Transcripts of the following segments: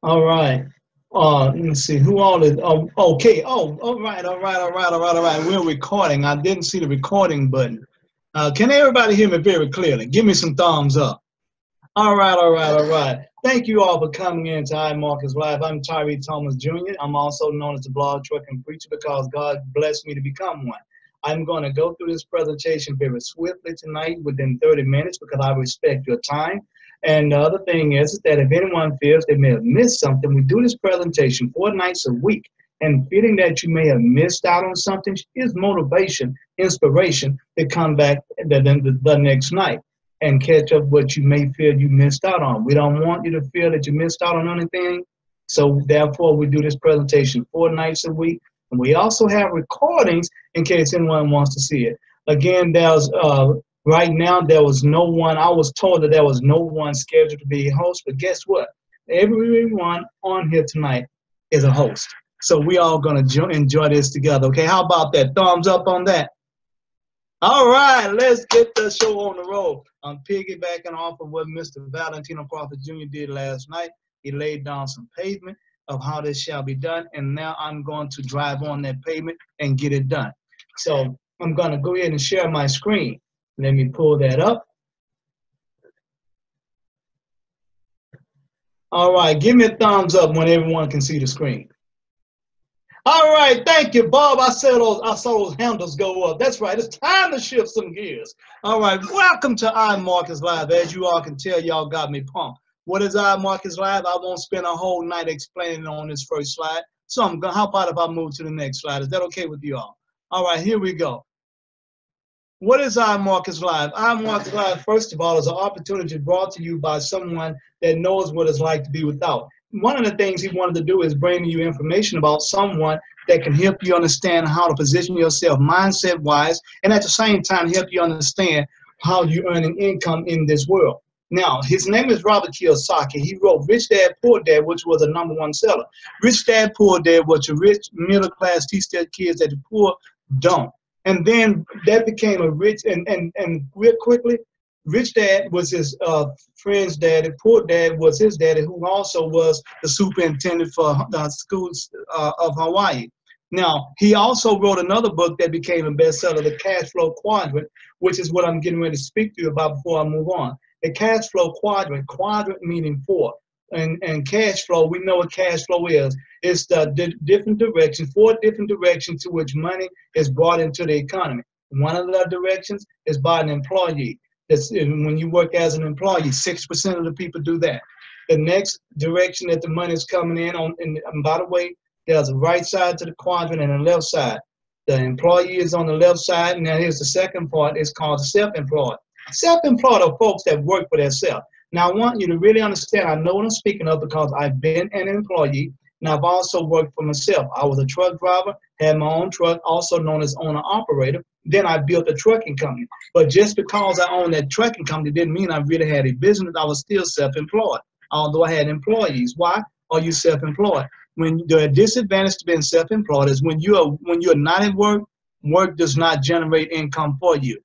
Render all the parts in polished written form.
All right. Let me see who all is. Oh, okay. Oh, all right. We're recording. I didn't see the recording button. Can everybody hear me very clearly? Give me some thumbs up. All right. Thank you all for coming in to IMarkets Live. I'm Tyree Thomas Jr. I'm also known as the blog trucking preacher because God blessed me to become one. I'm going to go through this presentation very swiftly tonight within 30 minutes because I respect your time. And the other thing is that if anyone feels they may have missed something, we do this presentation 4 nights a week. And feeling that you may have missed out on something is motivation, inspiration to come back the next night and catch up what you may feel you missed out on. We don't want you to feel that you missed out on anything. So therefore, we do this presentation 4 nights a week. And we also have recordings in case anyone wants to see it. Again, right now, there was no one. I was told that there was no one scheduled to be a host, but guess what? Everyone on here tonight is a host. So we all going to enjoy this together, okay? How about that? Thumbs up on that. All right, let's get the show on the road. I'm piggybacking off of what Mr. Valentino Crawford Jr. did last night. He laid down some pavement of how this shall be done, and now I'm going to drive on that pavement and get it done. So I'm going to go ahead and share my screen. Let me pull that up. All right, give me a thumbs up when everyone can see the screen. All right, thank you, Bob. I saw those handles go up. That's right. It's time to shift some gears. All right, welcome to IMarkets Live. As you all can tell, y'all got me pumped. What is IMarkets Live? I won't spend a whole night explaining on this first slide. So how about if I move to the next slide? Is that okay with you all? All right, here we go. What is IMarkets Live? IMarkets Live, first of all, is an opportunity brought to you by someone that knows what it's like to be without. One of the things he wanted to do is bring you information about someone that can help you understand how to position yourself mindset-wise, and at the same time help you understand how you're earning income in this world. Now, his name is Robert Kiyosaki. He wrote Rich Dad, Poor Dad, which was a #1 seller. Rich Dad, Poor Dad, what your rich middle class teach their kids that the poor don't. And then that became a rich, and real quickly, Rich Dad was his friend's daddy. Poor Dad was his daddy, who also was the superintendent for the schools of Hawaii. Now, he also wrote another book that became a bestseller, The Cash Flow Quadrant, which is what I'm getting ready to speak to you about before I move on. The Cash Flow Quadrant, quadrant meaning 4. And cash flow, we know what cash flow is. It's the different directions, 4 different directions to which money is brought into the economy. One of the directions is by an employee. When you work as an employee, 6% of the people do that. The next direction that the money is coming in on, and by the way, there's a right side to the quadrant and a left side. The employee is on the left side, and now here's the second part. It's called self-employed. Self-employed are folks that work for themselves. Now, I want you to really understand, I know what I'm speaking of because I've been an employee, and I've also worked for myself. I was a truck driver, had my own truck, also known as owner-operator. Then I built a trucking company. But just because I owned that trucking company didn't mean I really had a business. I was still self-employed, although I had employees. Why are you self-employed? When the disadvantage to being self-employed is when you're not at work, work does not generate income for you.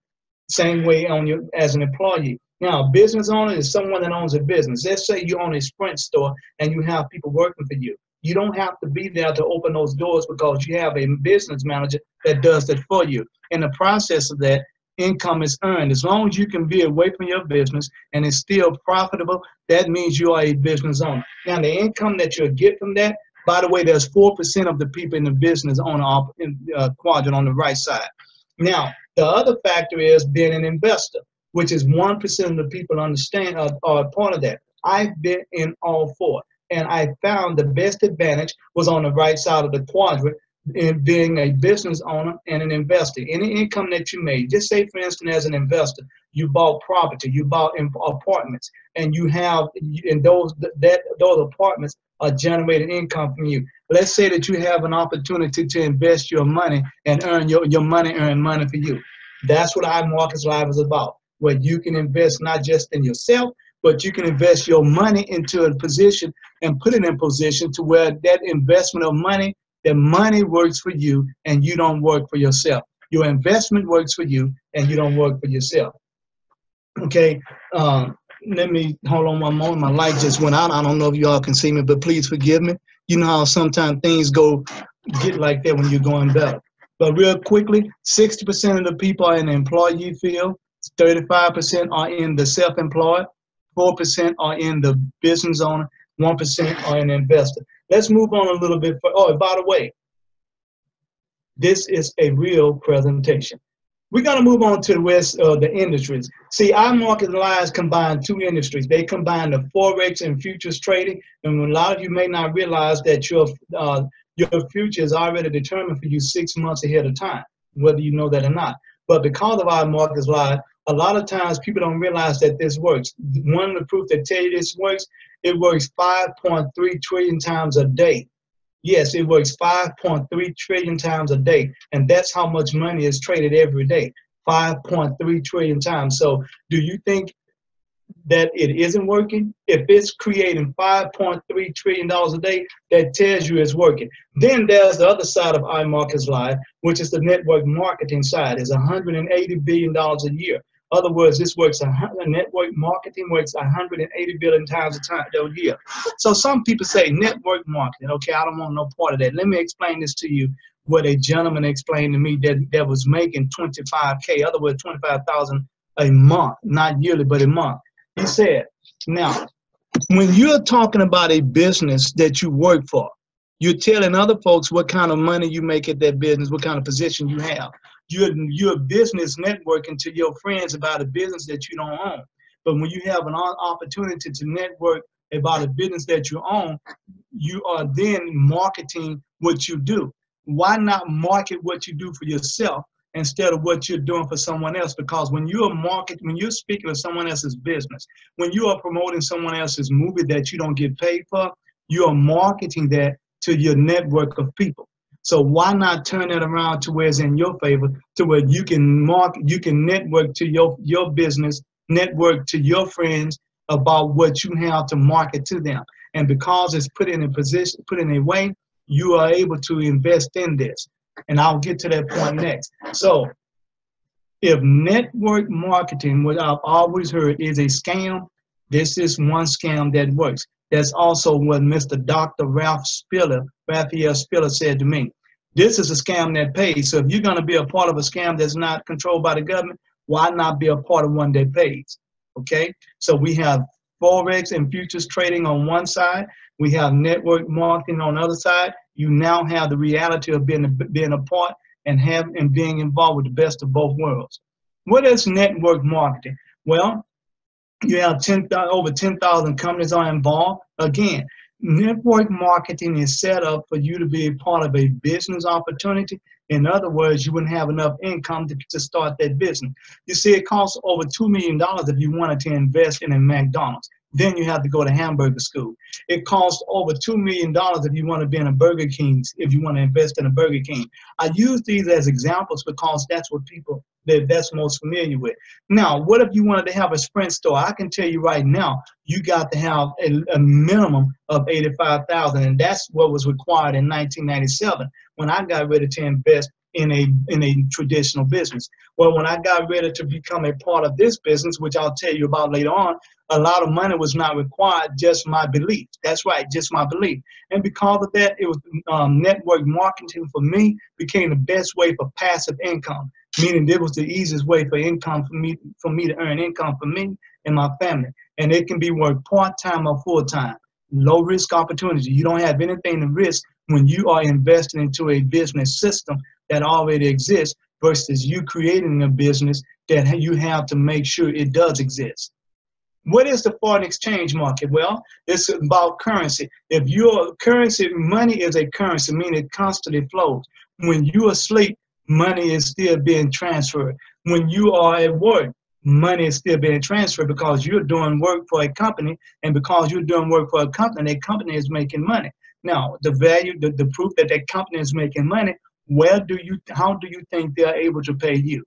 Same way as an employee. Now, a business owner is someone that owns a business. Let's say you own a Sprint store and you have people working for you. You don't have to be there to open those doors because you have a business manager that does that for you. In the process of that, income is earned. As long as you can be away from your business and it's still profitable, that means you are a business owner. Now, the income that you'll get from that, by the way, there's 4% of the people in the business owner quadrant on the right side. Now, the other factor is being an investor, which is 1% of the people understand are part of that. I've been in all 4, and I found the best advantage was on the right side of the quadrant in being a business owner and an investor. Any income that you made, just say for instance as an investor, you bought property, you bought apartments, and you have, and those apartments are generating income from you. Let's say that you have an opportunity to invest your money and earn your money, earn money for you. That's what IMarkets Live is about, where you can invest not just in yourself, but you can invest your money into a position and put it in position to where that investment of money, the money works for you and you don't work for yourself. Your investment works for you and you don't work for yourself. Okay. let me hold on one moment. My light just went out. I don't know if y'all can see me, but please forgive me. You know how sometimes things get like that when you're going better. But real quickly, 60% of the people are in the employee field, 35% are in the self-employed, 4% are in the business owner, 1% are in the investor. Let's move on a little bit. Oh, by the way, this is a real presentation. We're going to move on to the rest of the industries. See, IMarketsLive combine two industries. They combine the Forex and futures trading. And a lot of you may not realize that your future is already determined for you 6 months ahead of time, whether you know that or not. But because of IMarketsLive, a lot of times people don't realize that this works. One of the proof that tell you this works, it works 5.3 trillion times a day. Yes, it works 5.3 trillion times a day, and that's how much money is traded every day, 5.3 trillion times. So do you think that it isn't working? If it's creating $5.3 trillion a day, that tells you it's working. Then there's the other side of IMarketsLive, which is the network marketing side. It's $180 billion a year. In other words, this works, network marketing works 180 billion times a year. So some people say network marketing. Okay, I don't want no part of that. Let me explain this to you. What a gentleman explained to me that was making 25K, in other words, 25,000 a month, not yearly, but a month. He said, now, when you're talking about a business that you work for, you're telling other folks what kind of money you make at that business, what kind of position you have. You're business networking to your friends about a business that you don't own. But when you have an opportunity to network about a business that you own, you are then marketing what you do. Why not market what you do for yourself instead of what you're doing for someone else? Because when you're speaking of someone else's business, when you are promoting someone else's movie that you don't get paid for, you are marketing that to your network of people. So why not turn it around to where it's in your favor, to where you can network to your business, network to your friends about what you have to market to them. And because it's put in a way, you are able to invest in this. And I'll get to that point next. So if network marketing, what I've always heard, is a scam, this is one scam that works. That's also what Mr. Dr. Raphael Spiller said to me. This is a scam that pays. So if you're going to be a part of a scam that's not controlled by the government, why not be a part of one that pays? Okay? So we have Forex and futures trading on one side. We have network marketing on the other side. You now have the reality of being a part and being involved with the best of both worlds. What is network marketing? Well, you have over 10,000 companies are involved. Again, network marketing is set up for you to be a part of a business opportunity. In other words, you wouldn't have enough income to start that business. You see, it costs over $2 million if you wanted to invest in a McDonald's. Then you have to go to hamburger school. It costs over $2 million if you want to be in a Burger King, if you want to invest in a Burger King. I use these as examples because that's what people that's most familiar with. Now, what if you wanted to have a Sprint store? I can tell you right now, you got to have a minimum of $85,000, and that's what was required in 1997 when I got ready to invest in a traditional business. Well, when I got ready to become a part of this business, which I'll tell you about later on, a lot of money was not required, just my belief. That's right, just my belief. And because of that, it was network marketing for me became the best way for passive income, meaning it was the easiest way for income for me to earn income for me and my family. And it can be worked part-time or full-time. Low risk opportunity. You don't have anything to risk when you are investing into a business system that already exists versus you creating a business that you have to make sure it does exist. What is the foreign exchange market? Well, it's about currency. If your currency, money is a currency, meaning it constantly flows. When you're asleep, money is still being transferred. When you are at work, money is still being transferred because you're doing work for a company, and because you're doing work for a company, that company is making money. Now, the value, the proof that that company is making money, how do you think they're able to pay you?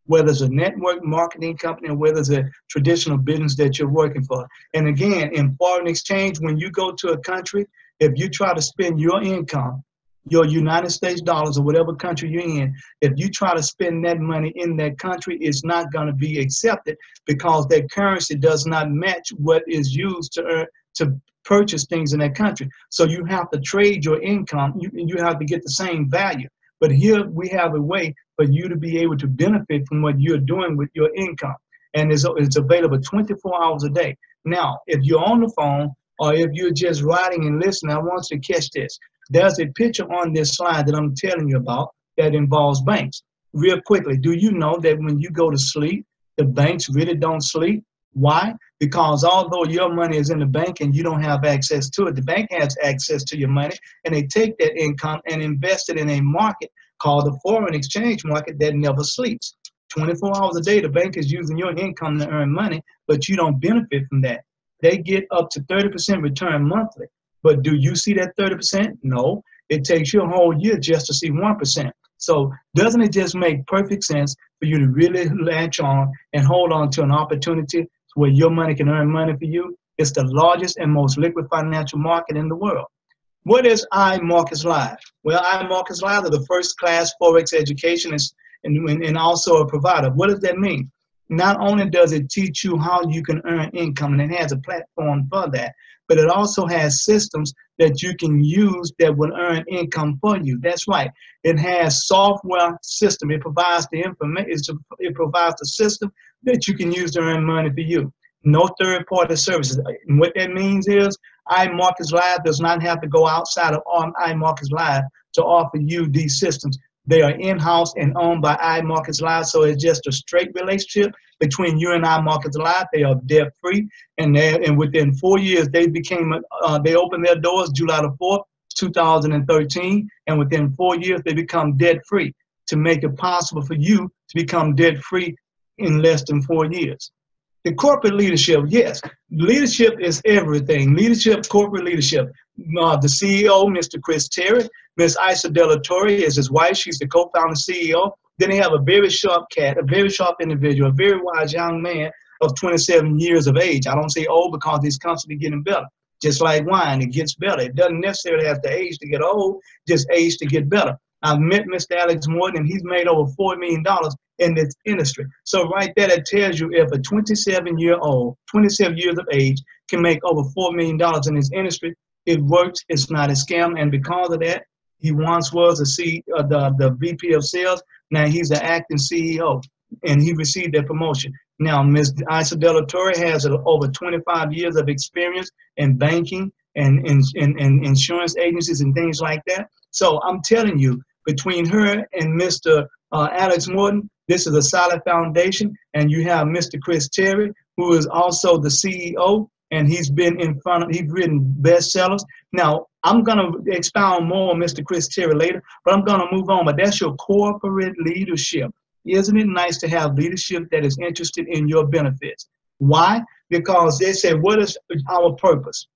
Whether it's a network marketing company or whether it's a traditional business that you're working for. And again, in foreign exchange, when you go to a country, if you try to spend your income your United States dollars or whatever country you're in, if you try to spend that money in that country, it's not going to be accepted because that currency does not match what is used to purchase things in that country. So you have to trade your income. You have to get the same value. But here we have a way for you to be able to benefit from what you're doing with your income. And it's available 24 hours a day. Now, if you're on the phone or if you're just writing and listening, I want you to catch this. There's a picture on this slide that I'm telling you about that involves banks. Real quickly, do you know that when you go to sleep, the banks really don't sleep? Why? Because although your money is in the bank and you don't have access to it, the bank has access to your money, and they take that income and invest it in a market called the foreign exchange market that never sleeps. 24 hours a day, the bank is using your income to earn money, but you don't benefit from that. They get up to 30% return monthly. But do you see that 30%? No. It takes you a whole year just to see 1%. So doesn't it just make perfect sense for you to really latch on and hold on to an opportunity where your money can earn money for you? It's the largest and most liquid financial market in the world. What is IMarketsLive? Well, IMarketsLive is the first class Forex education and also a provider. What does that mean? Not only does it teach you how you can earn income, and it has a platform for that, but it also has systems that you can use that will earn income for you. That's right. It has software system. It provides the information. It provides the system that you can use to earn money for you. No third-party services. And what that means is IMarketsLive does not have to go outside of IMarketsLive to offer you these systems. They are in-house and owned by IMarketsLive, so it's just a straight relationship between you and IMarketsLive. They are debt-free, and within 4 years, they opened their doors July the 4th, 2013, and within 4 years, they become debt-free to make it possible for you to become debt-free in less than 4 years. The corporate leadership, yes, leadership is everything. Leadership, corporate leadership. The CEO, Mr. Chris Tyree, Ms. Isa De La Torre is his wife. She's the co-founder CEO. Then they have a very sharp cat, a very sharp individual, a very wise young man of 27 years of age. I don't say old because he's constantly getting better. Just like wine, it gets better. It doesn't necessarily have to age to get old, just age to get better. I've met Mr. Alex Morton, and he's made over $4 million in this industry. So right there, that tells you if a 27-year-old, 27 years of age, can make over $4 million in this industry, it works. It's not a scam. And because of that, he once was the VP of sales. Now he's the acting CEO, and he received that promotion. Now, Ms. Isa De La Torre has over 25 years of experience in banking and insurance agencies and things like that. So I'm telling you, between her and Mr. Alex Morton, this is a solid foundation. And you have Mr. Chris Tyree, who is also the CEO, and he's written bestsellers. Now, I'm going to expound more on Mr. Chris Tyree later, but I'm going to move on. But that's your corporate leadership. Isn't it nice to have leadership that is interested in your benefits? Why? Because they say, what is our purpose?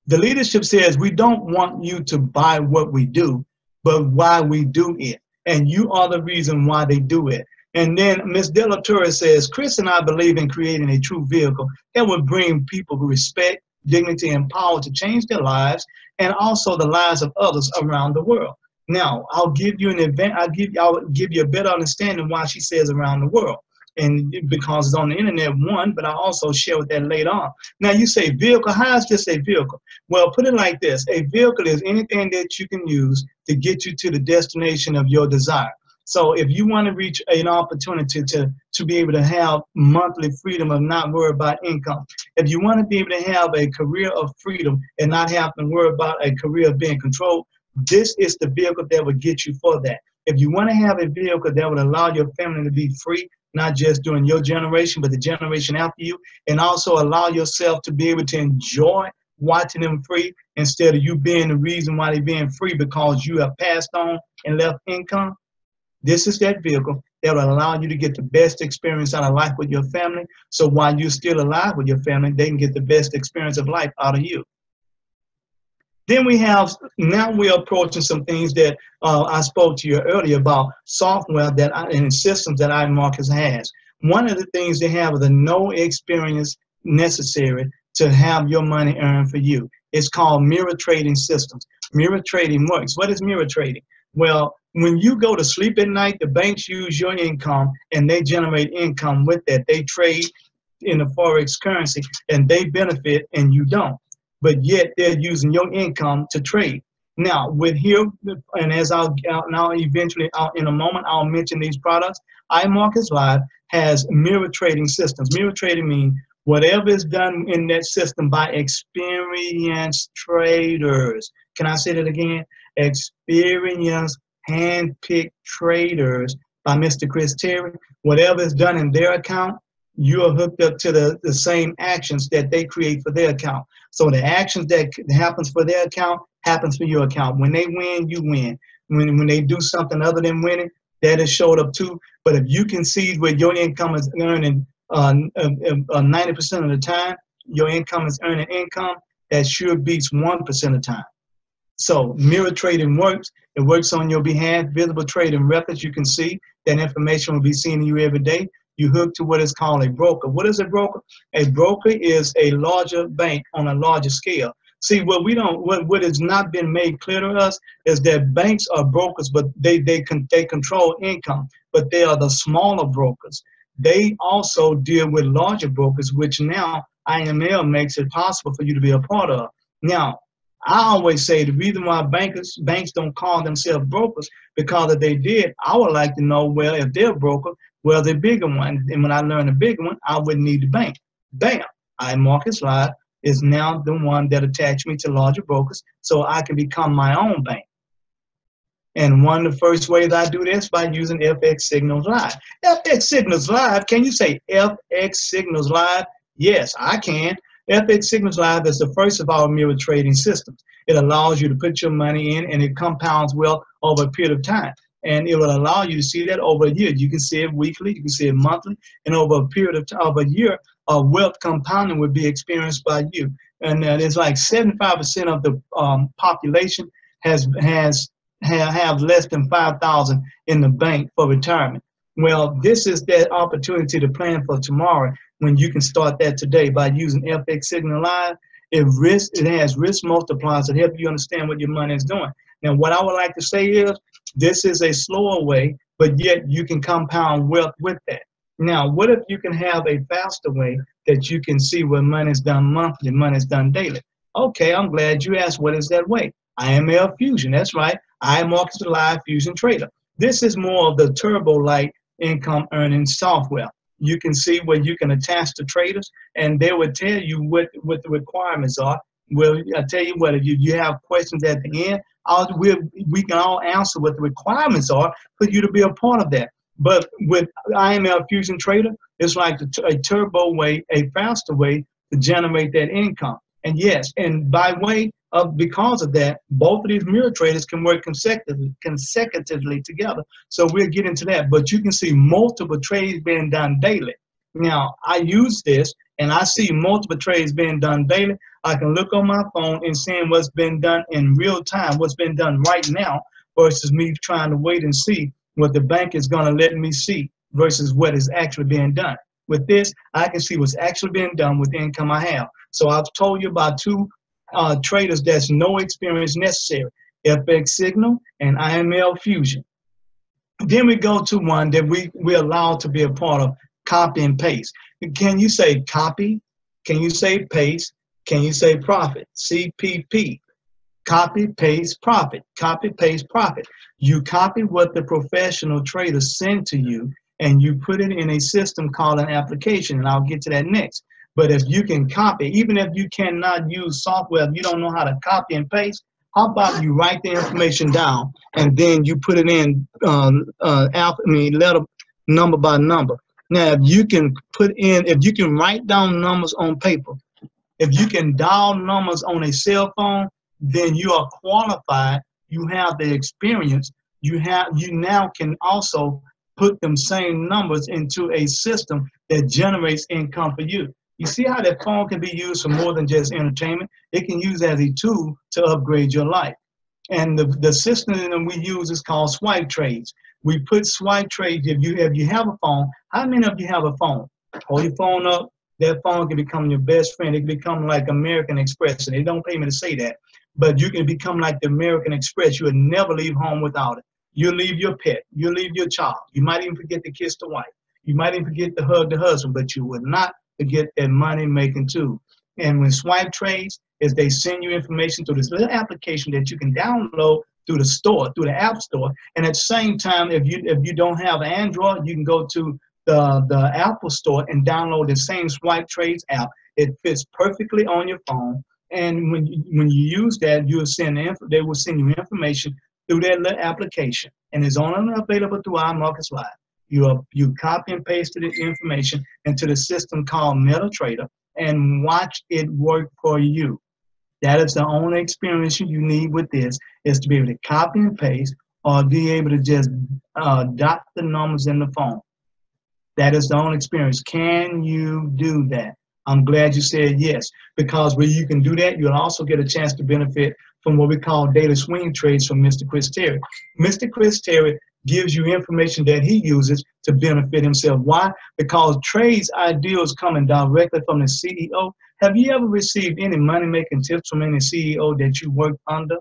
The leadership says, we don't want you to buy what we do, but why we do it. And you are the reason why they do it. And then Ms. De La Torre says, Chris and I believe in creating a true vehicle that will bring people respect, dignity, and power to change their lives and also the lives of others around the world. Now, I'll give you I'll give you a better understanding why she says around the world. And because it's on the internet, one, but I'll also share with that later on. Now, you say vehicle. How is this a vehicle? Well, put it like this. A vehicle is anything that you can use to get you to the destination of your desire. So if you want to reach an opportunity to be able to have monthly freedom of not worry about income, if you want to be able to have a career of freedom and not have to worry about a career of being controlled, this is the vehicle that will get you for that. If you want to have a vehicle that would allow your family to be free, not just during your generation, but the generation after you, and also allow yourself to be able to enjoy watching them free instead of you being the reason why they're being free because you have passed on and left income, this is that vehicle that will allow you to get the best experience out of life with your family. So while you're still alive with your family, they can get the best experience of life out of you. Then now we're approaching some things that I spoke to you earlier about software and systems that IMarkets has. One of the things they have is the no experience necessary to have your money earned for you. It's called mirror trading systems. Mirror trading works. What is mirror trading? Well, when you go to sleep at night, the banks use your income and they generate income with that. They trade in the Forex currency and they benefit and you don't. But yet they're using your income to trade. Now, with here, and as I'll now eventually, in a moment, I'll mention these products. IMarketsLive has mirror trading systems. Mirror trading means whatever is done in that system by experienced traders. Can I say that again? Experienced, hand-picked traders by Mr. Chris Tyree. Whatever is done in their account, you are hooked up to the same actions that they create for their account. So the actions that happens for their account happens for your account. When they win, you win. When they do something other than winning, that is showed up too. But if you can see where your income is earning 90% of the time, your income is earning income, that sure beats 1% of the time. So mirror trading works. It works on your behalf. Visible trading records, you can see that information will be seen to you every day. You hook to what is called a broker. What is a broker? A broker is a larger bank on a larger scale. See, what has not been made clear to us is that banks are brokers, but they control income, but they are the smaller brokers. They also deal with larger brokers, which now IML makes it possible for you to be a part of. Now, I always say the reason why banks don't call themselves brokers, because if they did, I would like to know, well, if they're a broker, well, the bigger one. And when I learn the bigger one, I wouldn't need the bank. Bam! IMarketsLive is now the one that attached me to larger brokers so I can become my own bank. And one of the first ways I do this by using FX Signals Live. FX Signals Live, can you say FX Signals Live? Yes, I can. FX Signals Live is the first of our mirror trading systems. It allows you to put your money in and it compounds wealth over a period of time. And it will allow you to see that over a year. You can see it weekly, you can see it monthly, and over a period of a year, wealth compounding will be experienced by you. And it's like 75% of the population have less than 5,000 in the bank for retirement. Well, this is that opportunity to plan for tomorrow when you can start that today by using FX Signal Live. It has risk multipliers that help you understand what your money is doing. Now, what I would like to say is this is a slower way, but yet you can compound wealth with that. Now, what if you can have a faster way that you can see where money is done monthly, money is done daily? Okay, I'm glad you asked what is that way. IML Fusion, that's right. IMarketsLive Fusion Trader. This is more of the turbo-like income earning software. You can see where you can attach the traders, and they will tell you what the requirements are. Well, I tell you what, if you have questions at the end, we can all answer what the requirements are for you to be a part of that. But with IML Fusion Trader, it's like a turbo way, a faster way to generate that income. And yes, and because of that, both of these mirror traders can work consecutively together. So we'll get into that. But you can see multiple trades being done daily. Now, I use this and I see multiple trades being done daily. I can look on my phone and seeing what's been done in real time, what's been done right now, versus me trying to wait and see what the bank is going to let me see versus what is actually being done. With this, I can see what's actually being done with the income I have. So I've told you about two traders that's no experience necessary, FX Signal and IML Fusion. Then we go to one that we're allowed to be a part of, copy and paste. Can you say copy? Can you say paste? Can you say profit? CPP. Copy, paste, profit. Copy, paste, profit. You copy what the professional traders send to you and you put it in a system called an application, and I'll get to that next. But if you can copy, even if you cannot use software, if you don't know how to copy and paste, how about you write the information down and then you put it in letter number by number. Now, if you can write down numbers on paper, if you can dial numbers on a cell phone, then you are qualified. You have the experience. You now can also put them same numbers into a system that generates income for you. You see how that phone can be used for more than just entertainment? It can use as a tool to upgrade your life. And the system that we use is called swipe trades. We put swipe trades, if you have a phone, how many of you have a phone? Hold your phone up, That phone can become your best friend. It can become like American Express. And they don't pay me to say that, but you can become like the American Express. You would never leave home without it. You'll leave your pet. You'll leave your child. You might even forget to kiss the wife. You might even forget to hug the husband, but you would not forget that money-making tool. And when Swipe Trades, is they send you information through this little application that you can download through the store, through the app store. And at the same time, if you don't have Android, you can go to the Apple store and download the same Swipe Trades app. It fits perfectly on your phone. And when you use that, they will send you information through that little application. And it's only available through IMarketsLive. You copy and paste the information into the system called MetaTrader and watch it work for you. That is the only experience you need with this, is to be able to copy and paste or be able to just dot the numbers in the phone. That is the only experience. Can you do that? I'm glad you said yes, because when you can do that, you'll also get a chance to benefit from what we call daily swing trades from Mr. Chris Terry. Mr. Chris Terry gives you information that he uses to benefit himself. Why? Because trades ideas coming directly from the CEO. Have you ever received any money-making tips from any CEO that you worked under?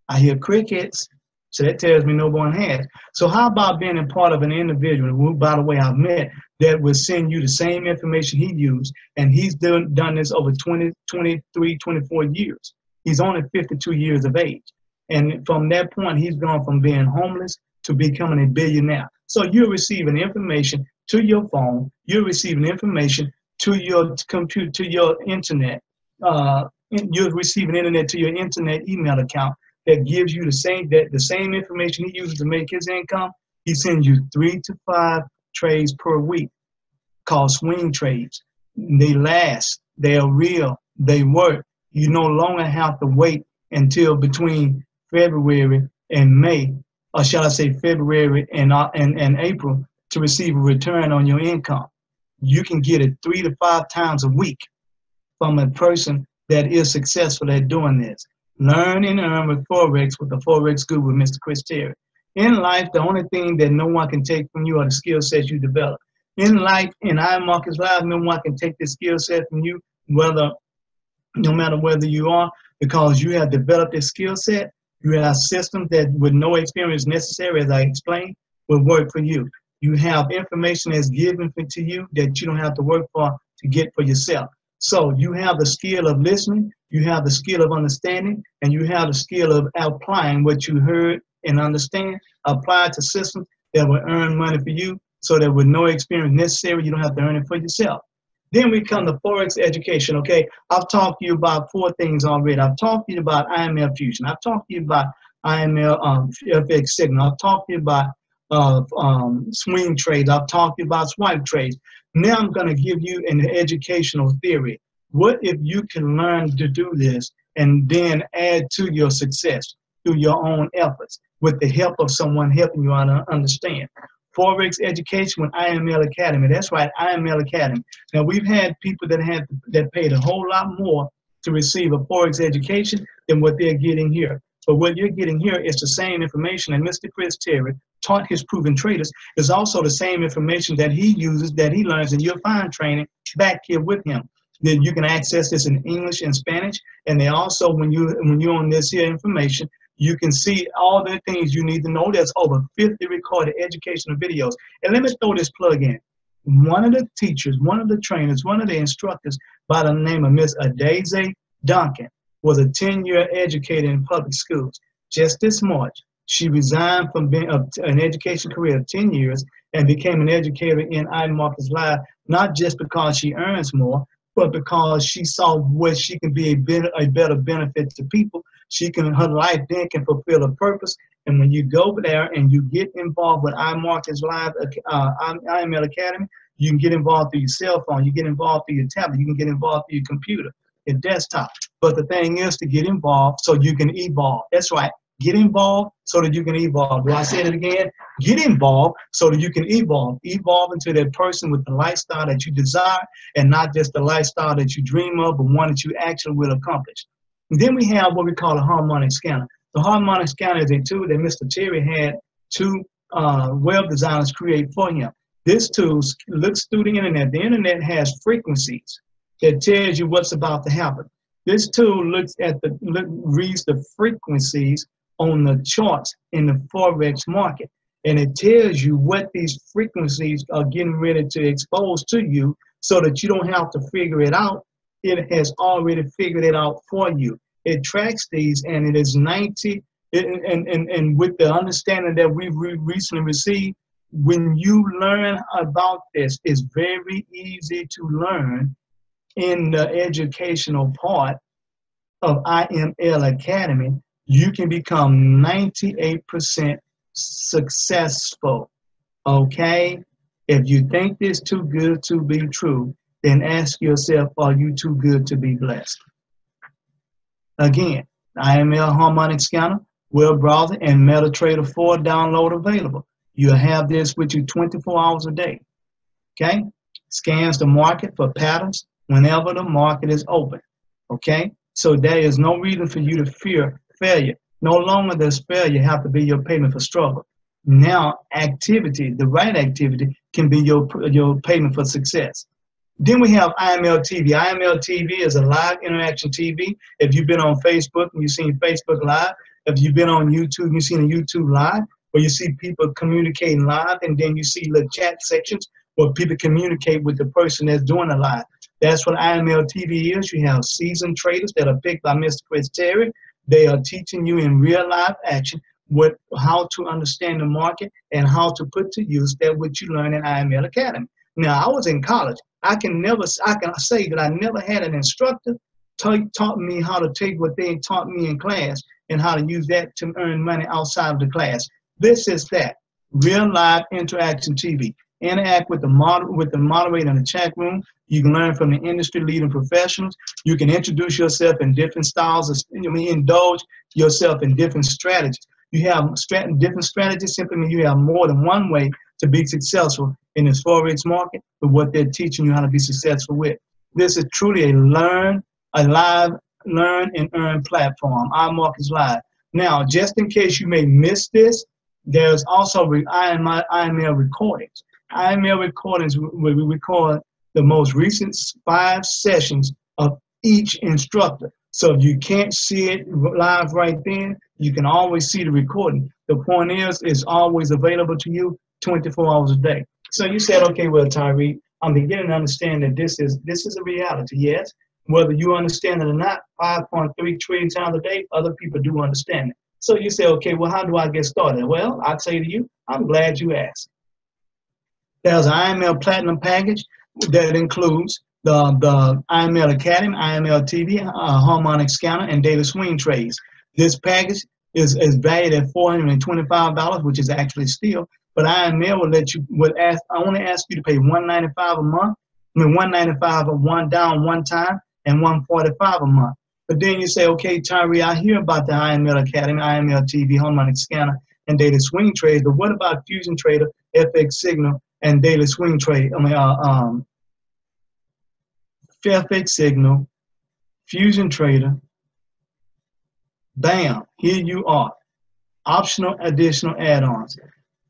I hear crickets, so that tells me no one has. So how about being a part of an individual who, by the way, I've met, that will send you the same information he used, and he's done this over 20, 23, 24 years. He's only 52 years of age. And from that point, he's gone from being homeless to becoming a billionaire. So you're receiving information to your phone. You're receiving information to your computer, to your internet. You're receiving internet to your internet email account that gives you the same information he uses to make his income. He sends you 3 to 5 trades per week called swing trades. They last. They are real. They work. You no longer have to wait until between February and May, or shall I say February and April, to receive a return on your income. You can get it 3 to 5 times a week from a person that is successful at doing this. Learn and earn with Forex with the Forex Guru with Mr. Chris Terry. In life, the only thing that no one can take from you are the skill sets you develop. In life, in IMarketsLive, no one can take the skill set from you, no matter whether you are, because you have developed a skill set. You have systems that, with no experience necessary, as I explained, will work for you. You have information that's given to you that you don't have to work for to get for yourself. So you have the skill of listening, you have the skill of understanding, and you have the skill of applying what you heard and understand, apply it to systems that will earn money for you, so that with no experience necessary, you don't have to earn it for yourself. Then we come to Forex education, okay? I've talked to you about 4 things already. I've talked to you about IML Fusion. I've talked to you about IML FX Signal. I've talked to you about swing trades. I've talked to you about swipe trades. Now I'm going to give you an educational theory. What if you can learn to do this and then add to your success through your own efforts with the help of someone helping you out to understand? Forex education with IML Academy. That's right, IML Academy. Now we've had people that paid a whole lot more to receive a Forex education than what they're getting here. But what you're getting here is the same information that Mr. Chris Terry taught his proven traders, is also the same information that he uses, that he learns, and you'll find training back here with him. Then you can access this in English and Spanish, and they also, when you're on this here information, you can see all the things you need to know. There's over 50 recorded educational videos. And let me throw this plug in. One of the teachers, one of the trainers, one of the instructors by the name of Miss Adaze Duncan was a 10-year educator in public schools. Just this March, she resigned from being an education career of 10 years and became an educator in IMarketsLive, not just because she earns more, but because she saw where she can be a better benefit to people. Her life then can fulfill a purpose. And when you go there and you get involved with IMarketsLive, IML Academy, you can get involved through your cell phone, you get involved through your tablet, you can get involved through your computer, your desktop. But the thing is to get involved so you can evolve. That's right. Get involved so that you can evolve. Do I say it again? Get involved so that you can evolve. Evolve into that person with the lifestyle that you desire, and not just the lifestyle that you dream of, but one that you actually will accomplish. And then we have what we call a harmonic scanner. The harmonic scanner is a tool that Mr. Terry had 2 web designers create for him. This tool looks through the internet. The internet has frequencies that tells you what's about to happen. This tool reads the frequencies on the charts in the Forex market, and it tells you what these frequencies are getting ready to expose to you so that you don't have to figure it out. It has already figured it out for you. It tracks these, and it is 90, and with the understanding that we've recently received, when you learn about this, it's very easy to learn in the educational part of IML Academy. You can become 98% successful, okay? If you think this too good to be true, then ask yourself, are you too good to be blessed? Again, IML Harmonic Scanner, web browser, and MetaTrader 4 download available. You'll have this with you 24 hours a day, okay? Scans the market for patterns whenever the market is open, okay? So there is no reason for you to fear failure. No longer does failure have to be your payment for struggle. Now, activity, the right activity, can be your payment for success. Then we have IML TV. IML TV is a live interaction TV. If you've been on Facebook and you've seen Facebook Live, if you've been on YouTube and you've seen a YouTube Live, where you see people communicating live, and then you see the chat sections where people communicate with the person that's doing the live. That's what IML TV is. You have seasoned traders that are picked by Mr. Chris Terry. They are teaching you in real life action how to understand the market and how to put to use that which you learn in IML Academy. Now, I was in college. I can say that I never had an instructor taught me how to take what they taught me in class and how to use that to earn money outside of the class. This is that real live interaction TV. Interact with the moderator in the chat room. You can learn from the industry leading professionals. You can introduce yourself in different styles. Indulge yourself in different strategies. You have different strategies simply means you have more than one way to be successful in this Forex market with what they're teaching you how to be successful with. This is truly a live learn and earn platform, IMarketsLIVE. Now, just in case you may miss this, there's also IML recordings. IML recordings, we record the most recent 5 sessions of each instructor. So if you can't see it live right then, you can always see the recording. The point is, it's always available to you 24 hours a day. So you said, okay, well, Tyree, I'm beginning to understand that this is a reality. Yes, whether you understand it or not, 5.3 trillion times a day, other people do understand it. So you say, okay, well, how do I get started? Well, I'd say to you, I'm glad you asked. There's an IML Platinum package that includes the IML Academy, IML TV, Harmonic Scanner, and Daily Swing Trades. This package is valued at $425, which is actually still, but IML I want to ask you to pay $195 a month. $195 down one time and $145 a month. But then you say, okay, Tyree, I hear about the IML Academy, IML TV, Harmonic Scanner, and Daily Swing Trades, but what about Fusion Trader, FX Signal, and Daily Swing Trade? FX Signal, Fusion Trader, bam, here you are. Optional additional add-ons.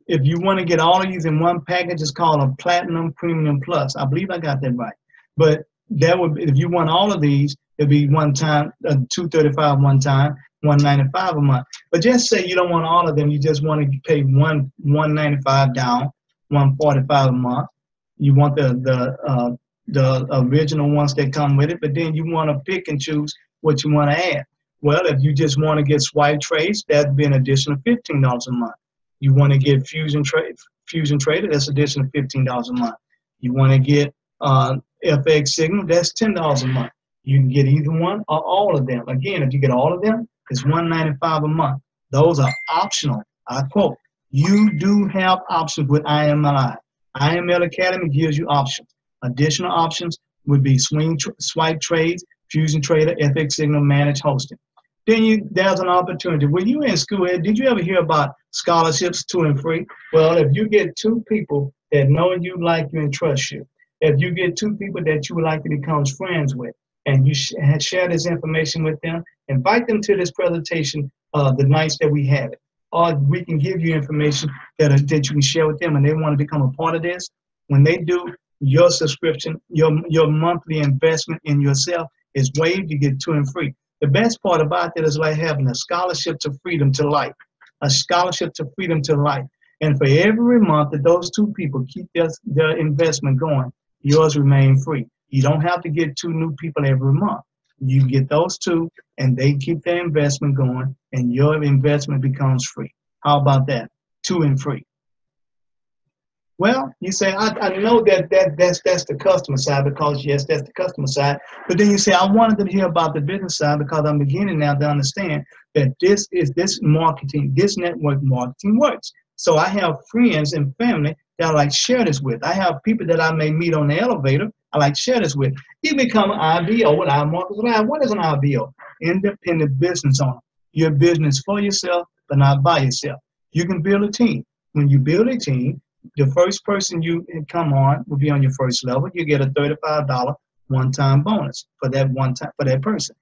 If you want to get all of these in one package, it's called a Platinum Premium Plus. I believe I got that right. But that would be, if you want all of these, it'd be one time, $235 one time, $195 a month. But just say you don't want all of them. You just want to pay $195 down, $145 a month. You want the original ones that come with it, but then you want to pick and choose what you want to add. Well, if you just want to get swipe trades, that'd be an additional $15 a month. You want to get Fusion Trader, that's additional $15 a month. You want to get FX Signal, that's $10 a month. You can get either one or all of them. Again, if you get all of them, it's $195 a month. Those are optional. I quote, you do have options with IML. IML Academy gives you options. Additional options would be swipe trades, Fusion Trader, FX Signal, managed hosting. Then there's an opportunity. When you were in school, did you ever hear about scholarships to and free? Well, if you get 2 people that know you, like you, and trust you, if you get 2 people that you would like to become friends with, and you share this information with them, invite them to this presentation the nights that we have it. Or we can give you information that you can share with them, and they want to become a part of this, when they do your subscription, your monthly investment in yourself is waived. You get 2 and free. The best part about that is like having a scholarship to freedom to life, a scholarship to freedom to life. And for every month that those 2 people keep their investment going, yours remain free. You don't have to get 2 new people every month. You get those 2 and they keep their investment going and your investment becomes free. How about that? 2 and free. Well, you say, I know that's the customer side, because yes, that's the customer side. But then you say, I wanted to hear about the business side, because I'm beginning now to understand that this network marketing works. So I have friends and family that I like share this with. I have people that I may meet on the elevator I like share this with. You become an IBO with IMarketsLive. What is an IBO? Independent business owner. You're a business for yourself, but not by yourself. You can build a team. When you build a team, the first person you come on will be on your first level. You get a $35 one-time bonus for that person.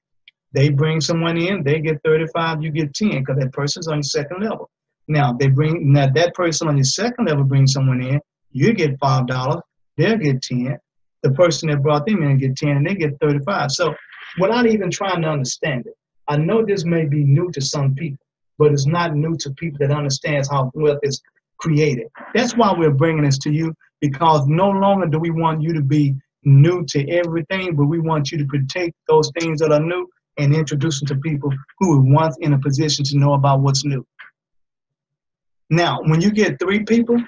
They bring someone in, they get 35, you get 10, because that person's on your second level. Now that person on your second level brings someone in, you get $5, they'll get 10. The person that brought them in get 10 and they get 35. So without even trying to understand it, I know this may be new to some people, but it's not new to people that understands how wealth is created. That's why we're bringing this to you, because no longer do we want you to be new to everything, but we want you to take those things that are new and introduce them to people who were once in a position to know about what's new. Now, when you get 3 people,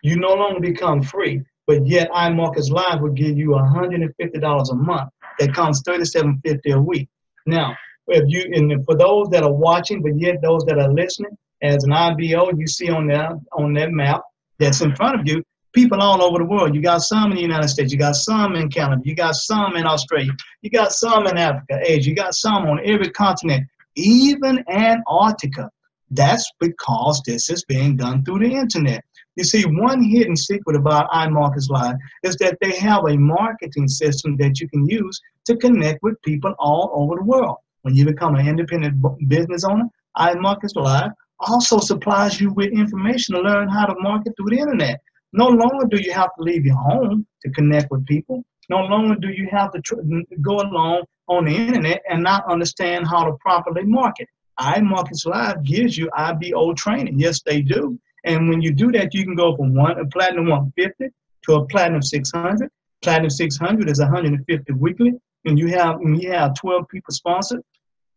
you no longer become free, but yet IMarketsLive will give you $150 a month. That comes $37.50 a week. Now, for those that are watching, but yet those that are listening, as an IBO, you see on that map that's in front of you, people all over the world. You got some in the United States, you got some in Canada, you got some in Australia, you got some in Africa, Asia, you got some on every continent, even Antarctica. That's because this is being done through the internet. You see, one hidden secret about IMarketsLive is that they have a marketing system that you can use to connect with people all over the world. When you become an independent business owner, IMarketsLive also supplies you with information to learn how to market through the internet. No longer do you have to leave your home to connect with people. No longer do you have to go along on the internet and not understand how to properly market. IMarketsLive gives you IBO training. Yes, they do. And when you do that, you can go from a platinum 150 to a platinum 600. Platinum 600 is 150 weekly, and you have 12 people sponsored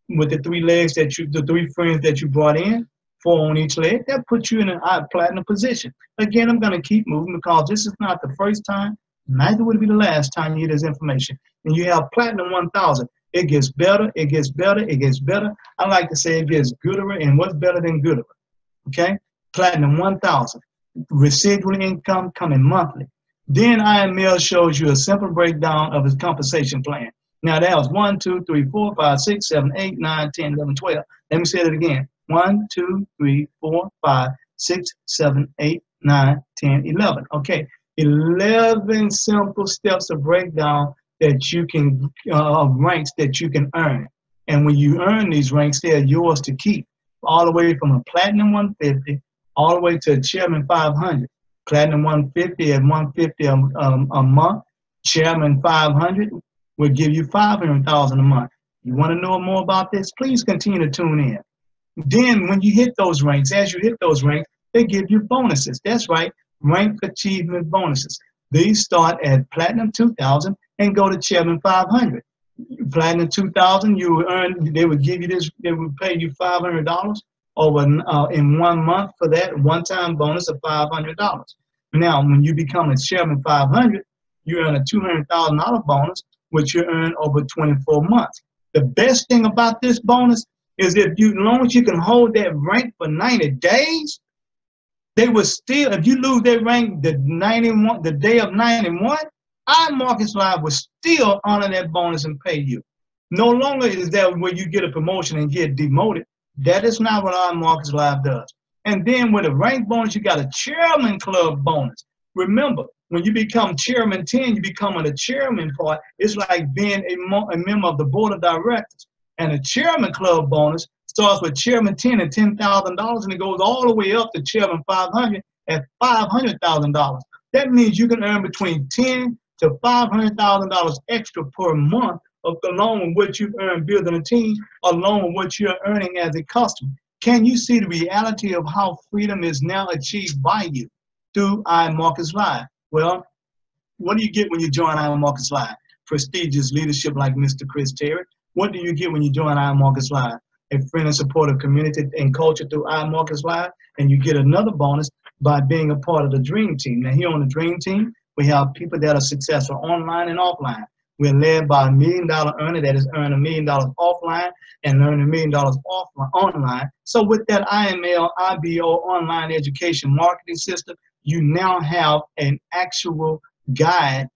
with the 3 legs the 3 friends that you brought in, 4 on each leg. That puts you in a platinum position. Again, I'm going to keep moving, because this is not the first time, neither will it be the last time you hear this information. And you have platinum 1000. It gets better, it gets better, it gets better. I like to say it gets gooder, and what's better than gooder? Okay? Platinum 1000. Residual income coming monthly. Then IML shows you a simple breakdown of his compensation plan. Now that was 1, 2, 3, 4, 5, 6, 7, 8, 9, 10, 11, 12. Let me say that again. 1, 2, 3, 4, 5, 6, 7, 8, 9, 10, 11. Okay. 11 simple steps of breakdown that you can, ranks that you can earn. And when you earn these ranks, they are yours to keep. All the way from a platinum 150 all the way to a chairman 500. Platinum 150 at 150 a month. Chairman 500 will give you $500,000 a month. You want to know more about this? Please continue to tune in. Then when you hit those ranks, as you hit those ranks, they give you bonuses. That's right, rank achievement bonuses. These start at platinum 2000 and go to chairman 500. Platinum 2000, you will earn. They would give you this. They would pay you $500 over in 1 month for that one-time bonus of $500. Now, when you become a chairman 500, you earn a $200,000 bonus, which you earn over 24 months. The best thing about this bonus is as long as you can hold that rank for 90 days, they will still, if you lose that rank the day of 91, IMarketsLive will still honor that bonus and pay you. No longer is that where you get a promotion and get demoted. That is not what IMarketsLive does. And then with a rank bonus, you got a chairman club bonus. Remember, when you become chairman 10, you become a chairman part. It's like being a member of the board of directors. And a chairman club bonus starts with chairman 10 at $10,000, and it goes all the way up to chairman 500 at $500,000. That means you can earn between $10 to $500,000 extra per month, along with what you earn building a team, along with what you're earning as a customer. Can you see the reality of how freedom is now achieved by you through IMarkets Live? Well, what do you get when you join IMarkets Live? Prestigious leadership like Mr. Chris Tyree. What do you get when you join IMarkets Live? A friend and supportive community and culture through IMarkets Live, and you get another bonus by being a part of the Dream Team. Now, here on the Dream Team, we have people that are successful online and offline. We're led by a $1 million earner that is earning $1 million offline and earning $1 million online. So with that IMO online education marketing system, you now have an actual guide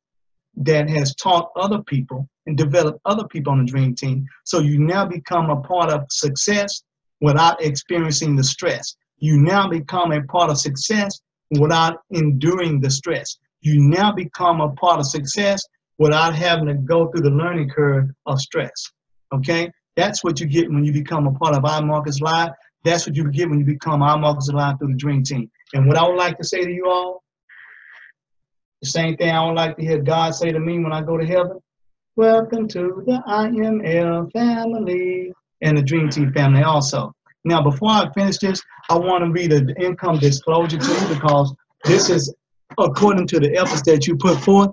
that has taught other people and developed other people on the Dream Team. So you now become a part of success without experiencing the stress. You now become a part of success without enduring the stress. You now become a part of success without having to go through the learning curve of stress. Okay? That's what you get when you become a part of IMarkets Live. That's what you get when you become IMarkets Live through the Dream Team. And what I would like to say to you all, the same thing I would like to hear God say to me when I go to heaven. Welcome to the IML family and the Dream Team family also. Now, before I finish this, I want to read an income disclosure to you because this is according to the efforts that you put forth.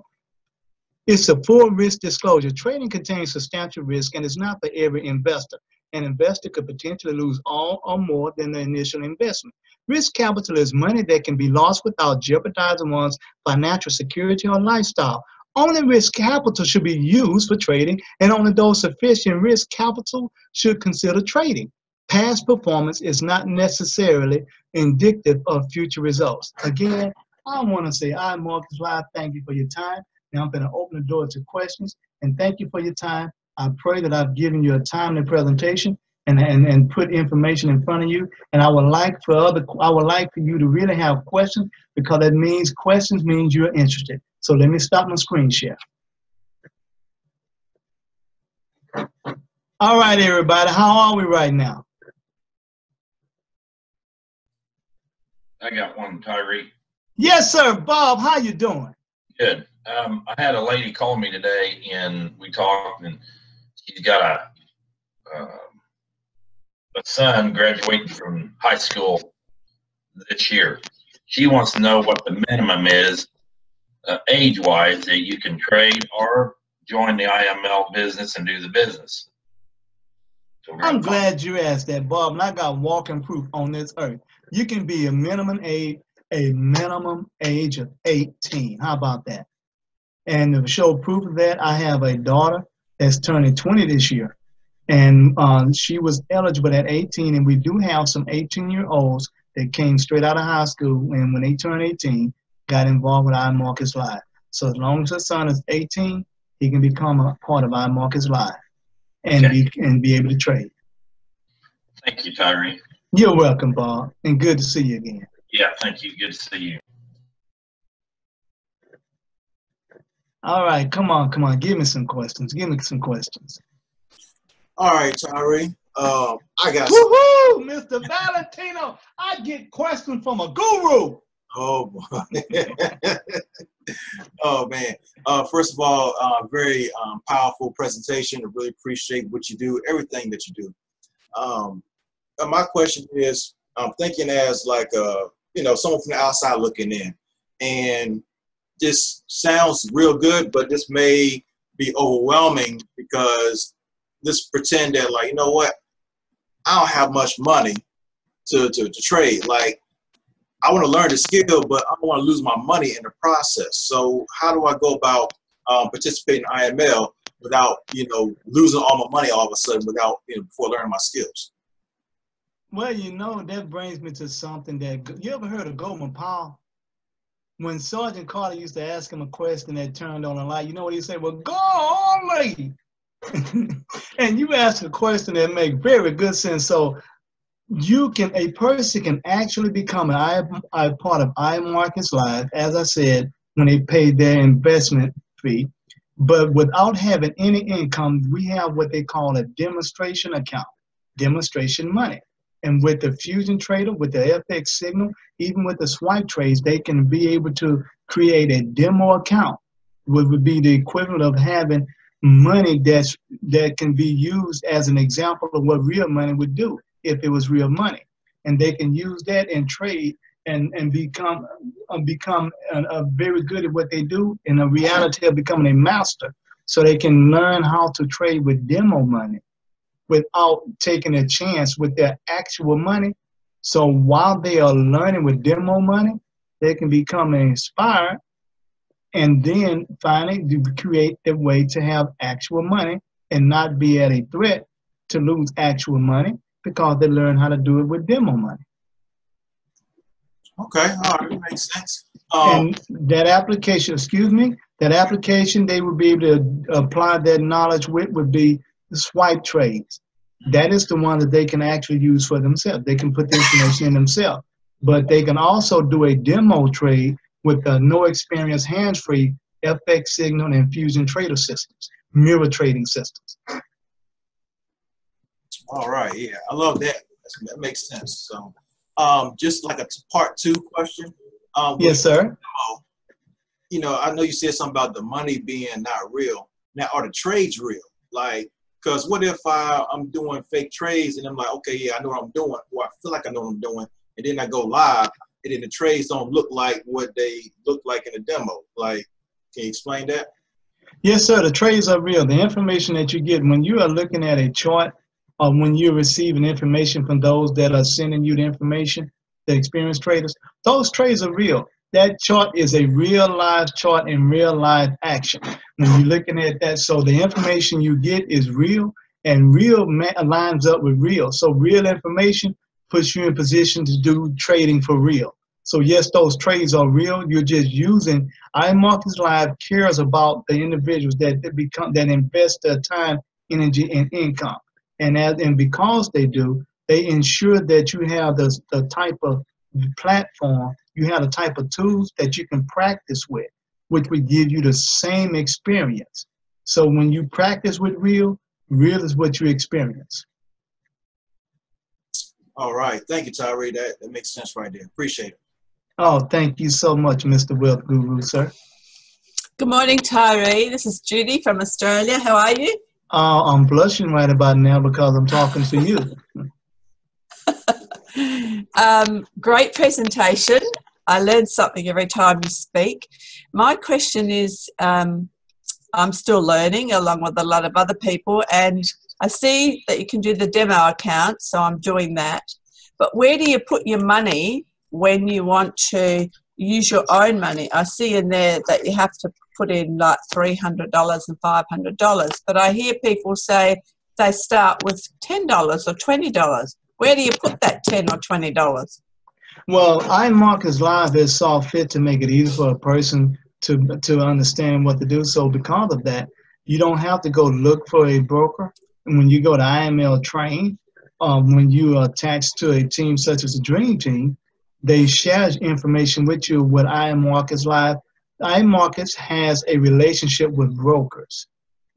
It's a full risk disclosure. Trading contains substantial risk and is not for every investor. An investor could potentially lose all or more than the initial investment. Risk capital is money that can be lost without jeopardizing one's financial security or lifestyle. Only risk capital should be used for trading, and only those sufficient risk capital should consider trading. Past performance is not necessarily indicative of future results. Again, I want to say, IMarkets Live, thank you for your time. Now I'm going to open the door to questions, and thank you for your time. I pray that I've given you a timely presentation and put information in front of you. And I would like for you to really have questions, because that means questions means you're interested. So let me stop my screen share. All right, everybody, how are we right now? I got one, Tyree. Yes, sir. Bob, how you doing? Good. I had a lady call me today, and we talked, and she's got a son graduating from high school this year. She wants to know what the minimum is, age-wise, that you can trade or join the IML business and do the business. So I'm glad you asked that, Bob, and I got walking proof on this earth. You can be a minimum age of 18. How about that? And to show proof of that, I have a daughter that's turning 20 this year. And she was eligible at 18, and we do have some 18-year-olds that came straight out of high school, and when they turned 18, got involved with IMarkets Live. So as long as her son is 18, he can become a part of IMarkets Live and be able to trade. Thank you, Tyree. You're welcome, Bob, and good to see you again. Yeah, thank you. Good to see you. All right, come on. Give me some questions. All right, Tyree. I got woohoo, Mr. Valentino. I get questions from a guru. Oh boy. Oh man. First of all, very powerful presentation. I really appreciate what you do, everything that you do. My question is, I'm thinking as like someone from the outside looking in, and this sounds real good, but this may be overwhelming because let's pretend that, like, you know what, I don't have much money to trade. Like, I want to learn the skill, but I don't want to lose my money in the process. So how do I go about participating in IML without, losing all my money all of a sudden without, before learning my skills? Well, that brings me to something that, you ever heard of Goldman Powell? When Sergeant Carter used to ask him a question that turned on a light, you know what he said? Well, golly! And you ask a question that makes very good sense. So a person can actually become a part of IMarkets Live, as I said, when they pay their investment fee, but without having any income. We have what they call a demonstration account, demonstration money. And with the fusion trader, with the FX signal, even with the swipe trades, they can be able to create a demo account, which would be the equivalent of having money that can be used as an example of what real money would do if it was real money. And they can use that and trade and become very good at what they do in a reality of becoming a master. So they can learn how to trade with demo money without taking a chance with their actual money. So while they are learning with demo money, they can become inspired and then finally create a way to have actual money and not be at a threat to lose actual money because they learn how to do it with demo money. Okay, all right, makes sense. And that application, that application they would be able to apply that knowledge with would be the swipe trades. That is the one that they can actually use for themselves. They can put the information in themselves. But they can also do a demo trade with the no experience hands-free FX signal and fusion trader systems, mirror trading systems. All right, yeah, I love that. That makes sense. So just like a part 2 question. Yes, sir. You know, I know you said something about the money being not real. Now, are the trades real? Like, because what if I'm doing fake trades and I'm like, okay, yeah, I know what I'm doing, or I feel like I know what I'm doing, and then I go live, and then the trades don't look like what they look like in the demo. Like, can you explain that? Yes, sir. The trades are real. The information that you get when you are looking at a chart or when you're receiving information from those that are sending you the information, the experienced traders, those trades are real. That chart is a real live chart in real live action. When you're looking at that, so the information you get is real, and real lines up with real. So real information puts you in position to do trading for real. So yes, those trades are real. You're just using IMarketsLive cares about the individuals that invest their time, energy, and income. And because they do, they ensure that you have the type of platform, you have the type of tools that you can practice with, which would give you the same experience. So when you practice with real is what you experience. All right. Thank you, Tyree. That makes sense right there. Appreciate it. Oh, thank you so much, Mr. Wealth Guru, sir. Good morning, Tyree. This is Judy from Australia. How are you? I'm blushing right about now because I'm talking to you. Great presentation. I learn something every time you speak. My question is, I'm still learning along with a lot of other people, and I see that you can do the demo account, so I'm doing that. But where do you put your money when you want to use your own money? I see in there that you have to put in like $300 and $500, but I hear people say they start with $10 or $20. Where do you put that $10 or $20? Well, IMarketsLive is saw fit to make it easy for a person to understand what to do. So because of that, you don't have to go look for a broker. And when you go to IML Train, when you are attached to a team such as the Dream Team, they share information with you with IMarketsLive. IMarkets has a relationship with brokers.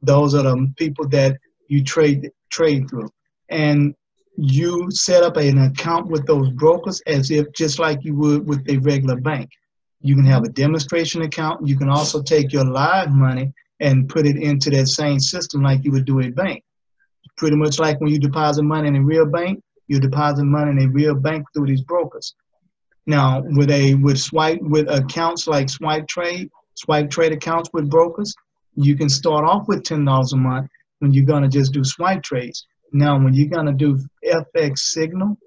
Those are the people that you trade through. And you set up an account with those brokers as if just like you would with a regular bank. You can have a demonstration account. You can also take your live money and put it into that same system like you would do a bank. Pretty much like when you deposit money in a real bank, you deposit money in a real bank through these brokers. Now, with accounts like swipe trade accounts with brokers, you can start off with $10 a month when you're gonna just do swipe trades. Now, when you're gonna do FX signal,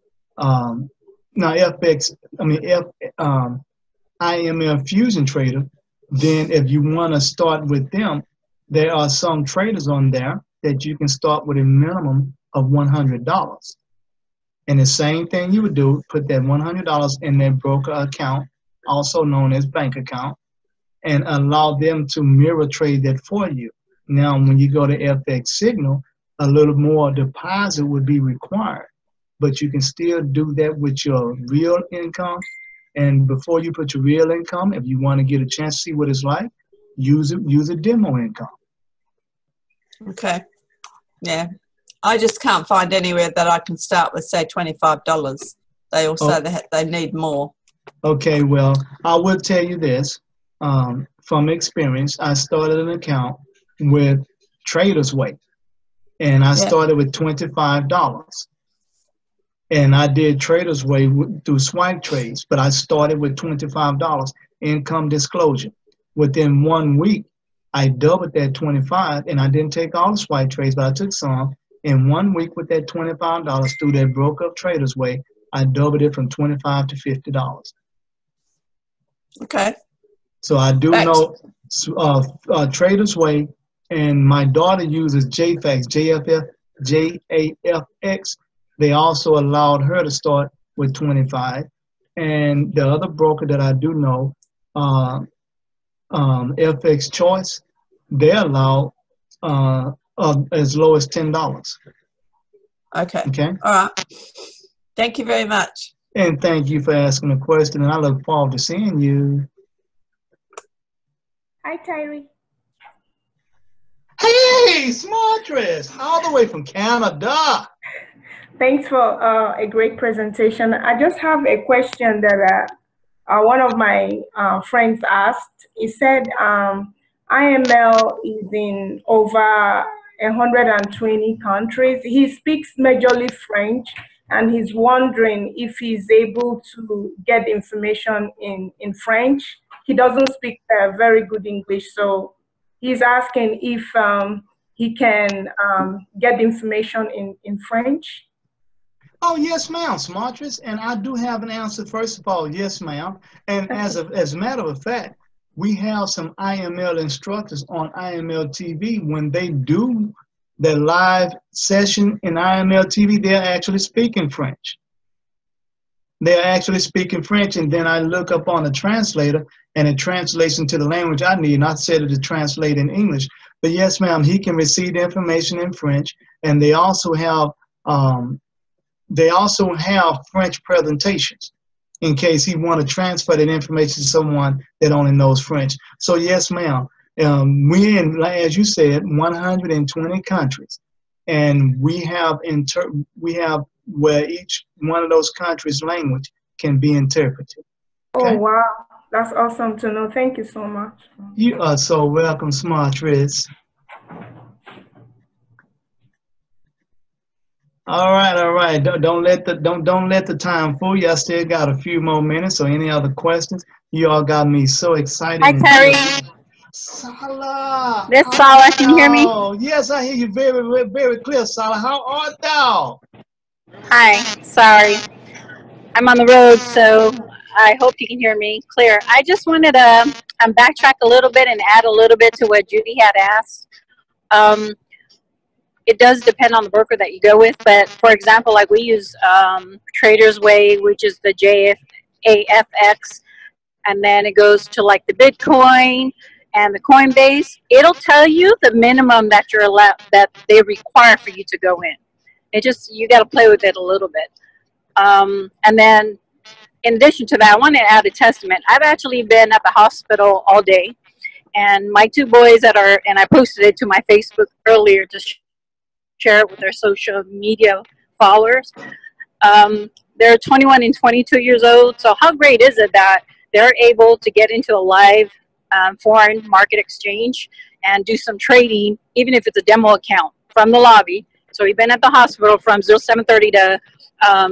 IML fusion trader, then if you want to start with them, there are some traders on there that you can start with a minimum of $100. And the same thing you would do, put that $100 in their broker account, also known as bank account, and allow them to mirror trade that for you. Now, when you go to FX signal, a little more deposit would be required, but you can still do that with your real income. And before you put your real income, if you want to get a chance to see what it's like, use a demo income. Okay. Yeah. I just can't find anywhere that I can start with, say, $25. They all say they need more. Okay, well, I will tell you this. From experience, I started an account with Trader's Way, and I started with $25. And I did Trader's Way through swipe trades, but I started with $25 income disclosure. Within 1 week, I doubled that 25, and I didn't take all the swipe trades, but I took some. In 1 week with that $25 through that broke up Trader's Way, I doubled it from $25 to $50. Okay. So I do know Trader's Way, and my daughter uses JFX, JAFX. They also allowed her to start with 25. And the other broker that I do know, FX Choice, they allow as low as $10. Okay. Okay. All right. Thank you very much. And thank you for asking a question, and I look forward to seeing you. Hi, Tyree. Hey, Smartress, all the way from Canada. Thanks for a great presentation. I just have a question that one of my friends asked. He said IML is in over 120 countries. He speaks majorly French, and he's wondering if he's able to get information in French. He doesn't speak very good English, so he's asking if he can get information in French. Oh, yes, ma'am, Smartress. And I do have an answer. First of all, yes, ma'am. And as a matter of fact, we have some IML instructors on IML TV. When they do their live session in IML TV, they're actually speaking French. They're actually speaking French, and then I look up on the translator, and it translates into the language I need, and I set it to translate in English. But yes, ma'am, he can receive the information in French, and they also have French presentations in case he want to transfer that information to someone that only knows French. So yes, ma'am, we're in, as you said, 120 countries, and we have where each one of those countries' language can be interpreted. Okay? Oh, wow. That's awesome to know. Thank you so much. You are so welcome, Smartress. All right. Don't let the time fool you. I still got a few more minutes. So any other questions? You all got me so excited. Hi, Tyree. Sala. This Sala, can you hear me? Oh, yes, I hear you very, very clear, Sala. How art thou? Hi. Sorry, I'm on the road, so I hope you can hear me clear. I just wanted to backtrack a little bit and add a little bit to what Judy had asked. It does depend on the broker that you go with, but for example, like we use Trader's Way, which is the JAFX, and then it goes to like the Bitcoin and the Coinbase. It'll tell you the minimum that you're allowed, that they require for you to go in. It just, you got to play with it a little bit. And then in addition to that, I want to add a testament. I've actually been at the hospital all day, and my two boys and I posted it to my Facebook earlier to share it with their social media followers. They're 21 and 22 years old. So how great is it that they're able to get into a live foreign market exchange and do some trading, even if it's a demo account from the lobby. So we've been at the hospital from 07:30 to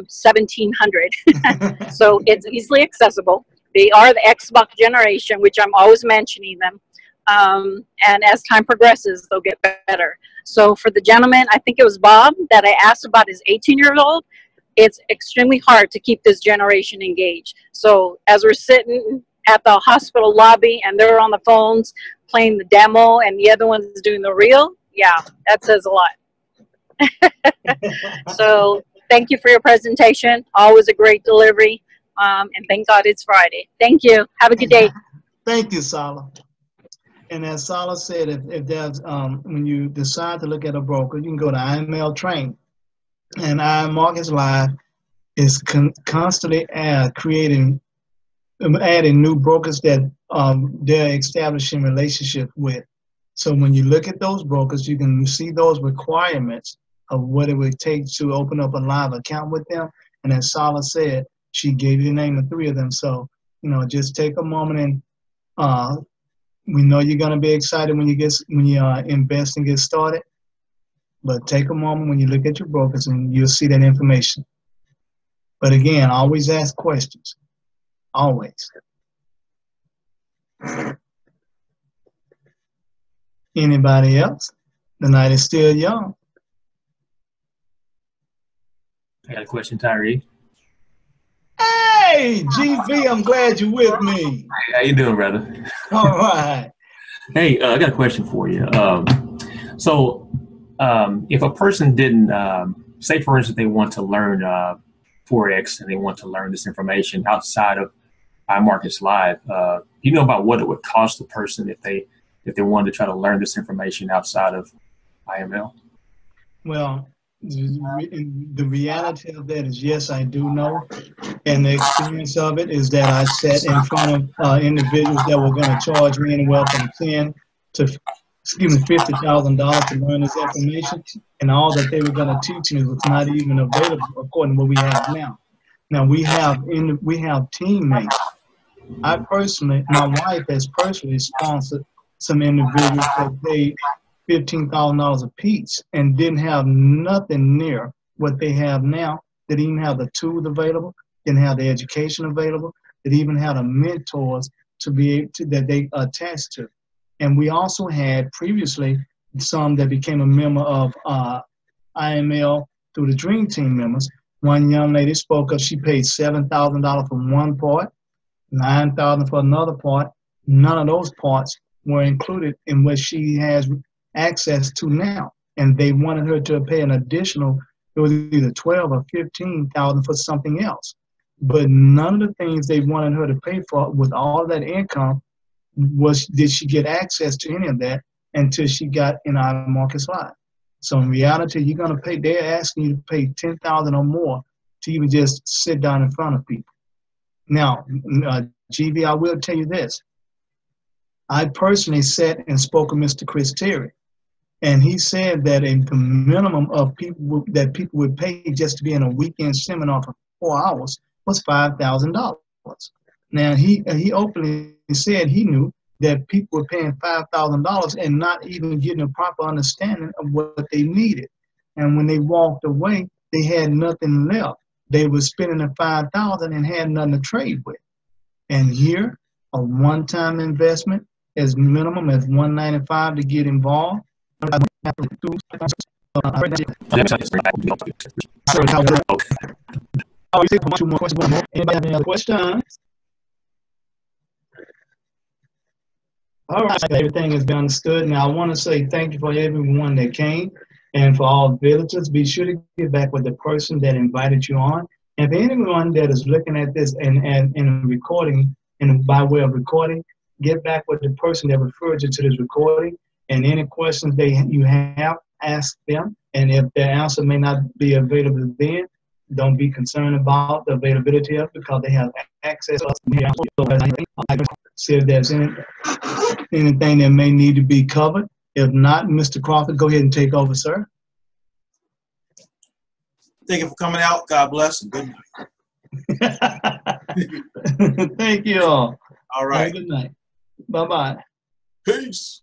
1700. So it's easily accessible. They are the Xbox generation, which I'm always mentioning them. And as time progresses, they'll get better. So for the gentleman, I think it was Bob, that I asked about his 18-year-old, it's extremely hard to keep this generation engaged. So as we're sitting at the hospital lobby and they're on the phones playing the demo and the other one's doing the real, yeah, that says a lot. So thank you for your presentation. Always a great delivery. And thank God it's Friday. Thank you. Have a good day. Thank you, Sala. And as Sala said, if there's when you decide to look at a broker, you can go to IML Train, and IMarketsLive is constantly adding new brokers that they're establishing relationship with. So when you look at those brokers, you can see those requirements of what it would take to open up a live account with them. And as Sala said, she gave you the name of 3 of them. So, you know, just take a moment and we know you're going to be excited when you invest and get started. But take a moment when you look at your brokers and you'll see that information. But again, always ask questions. Always. Anybody else? The night is still young. I got a question, Tyree. Hey, GV, I'm glad you're with me. Hey, how you doing, brother? All right. Hey, I got a question for you. If a person didn't, say for instance, they want to learn Forex and they want to learn this information outside of IMarkets Live, you know about what it would cost the person if they wanted to try to learn this information outside of IML? Well, the reality of that is, yes, I do know. And the experience of it is that I sat in front of individuals that were going to charge me anywhere from $10,000 to $50,000 to learn this information, and all that they were going to teach me was not even available according to what we have now. Now we have teammates. My wife has personally sponsored some individuals that paid $15,000 a piece and didn't have nothing near what they have now. They didn't even have the tools available, didn't have the education available, they didn't even have the mentors to be able to, that they attached to. And we also had previously some that became a member of IML through the Dream Team members. One young lady spoke of, she paid $7,000 for one part, $9,000 for another part. None of those parts were included in what she has access to now. And they wanted her to pay an additional, it was either $12,000 or $15,000 for something else. But none of the things they wanted her to pay for with all of that income did she get access to any of that until she got in IMarkets Live. So in reality, you're going to pay, they're asking you to pay $10,000 or more to even just sit down in front of people. Now, GV, I will tell you this. I personally sat and spoke with Mr. Chris Tyree, and he said that the minimum of people that people would pay just to be in a weekend seminar for 4 hours was $5,000. Now, he openly said he knew that people were paying $5,000 and not even getting a proper understanding of what they needed. And when they walked away, they had nothing left. They were spending the $5,000 and had nothing to trade with. And here, a one-time investment as minimum as $195 to get involved. Anybody have any other questions? All right, everything has been understood. Now, I want to say thank you for everyone that came and for all visitors. Be sure to get back with the person that invited you on. And for anyone that is looking at this and recording, and by way of recording, get back with the person that referred you to this recording. And any questions you have, ask them. And if their answer may not be available then, don't be concerned about the availability of it because they have access to us. See if there's anything that may need to be covered. If not, Mr. Crawford, go ahead and take over, sir. Thank you for coming out. God bless and good night. Thank you all. All right. Have a good night. Bye-bye. Peace.